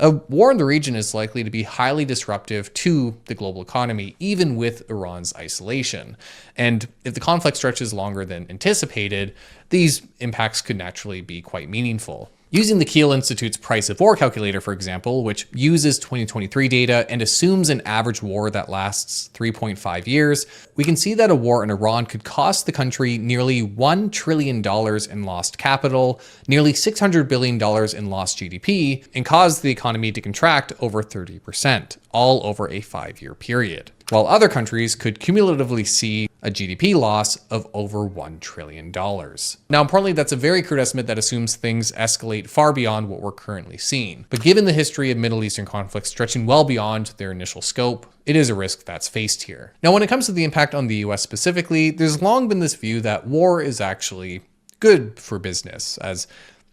A war in the region is likely to be highly disruptive to the global economy, even with Iran's isolation. And if the conflict stretches longer than anticipated, these impacts could naturally be quite meaningful. Using the Kiel Institute's price of war calculator, for example, which uses 2023 data and assumes an average war that lasts 3.5 years, we can see that a war in Iran could cost the country nearly $1 trillion in lost capital, nearly $600 billion in lost GDP, and cause the economy to contract over 30%, all over a 5-year period, while other countries could cumulatively see a GDP loss of over $1 trillion. Now, importantly, that's a very crude estimate that assumes things escalate far beyond what we're currently seeing. But given the history of Middle Eastern conflicts stretching well beyond their initial scope, it is a risk that's faced here. Now, when it comes to the impact on the US specifically, there's long been this view that war is actually good for business, as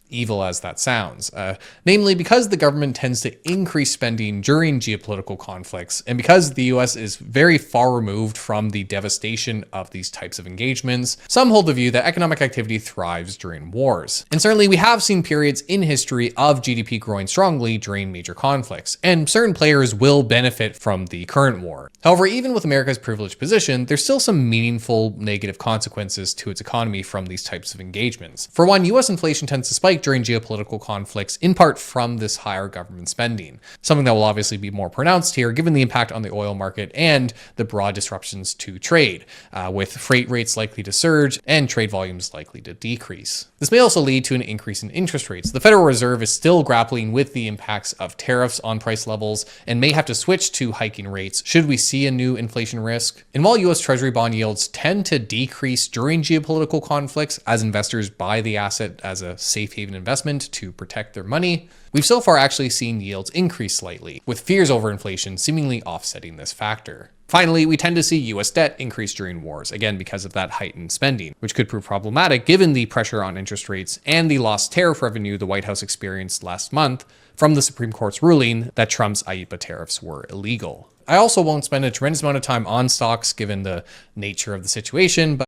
evil as that sounds, namely because the government tends to increase spending during geopolitical conflicts, and because the US is very far removed from the devastation of these types of engagements, some hold the view that economic activity thrives during wars. And certainly we have seen periods in history of GDP growing strongly during major conflicts, and certain players will benefit from the current war. However, even with America's privileged position, there's still some meaningful negative consequences to its economy from these types of engagements. For one, US inflation tends to spike during geopolitical conflicts, in part from this higher government spending, something that will obviously be more pronounced here given the impact on the oil market and the broad disruptions to trade, with freight rates likely to surge and trade volumes likely to decrease. This may also lead to an increase in interest rates. The Federal Reserve is still grappling with the impacts of tariffs on price levels and may have to switch to hiking rates should we see a new inflation risk. And while US Treasury bond yields tend to decrease during geopolitical conflicts as investors buy the asset as a safe haven investment to protect their money, we've so far actually seen yields increase slightly, with fears over inflation seemingly offsetting this factor. Finally, we tend to see US debt increase during wars, again because of that heightened spending, which could prove problematic given the pressure on interest rates and the lost tariff revenue the White House experienced last month from the Supreme Court's ruling that Trump's IEEPA tariffs were illegal. I also won't spend a tremendous amount of time on stocks given the nature of the situation, but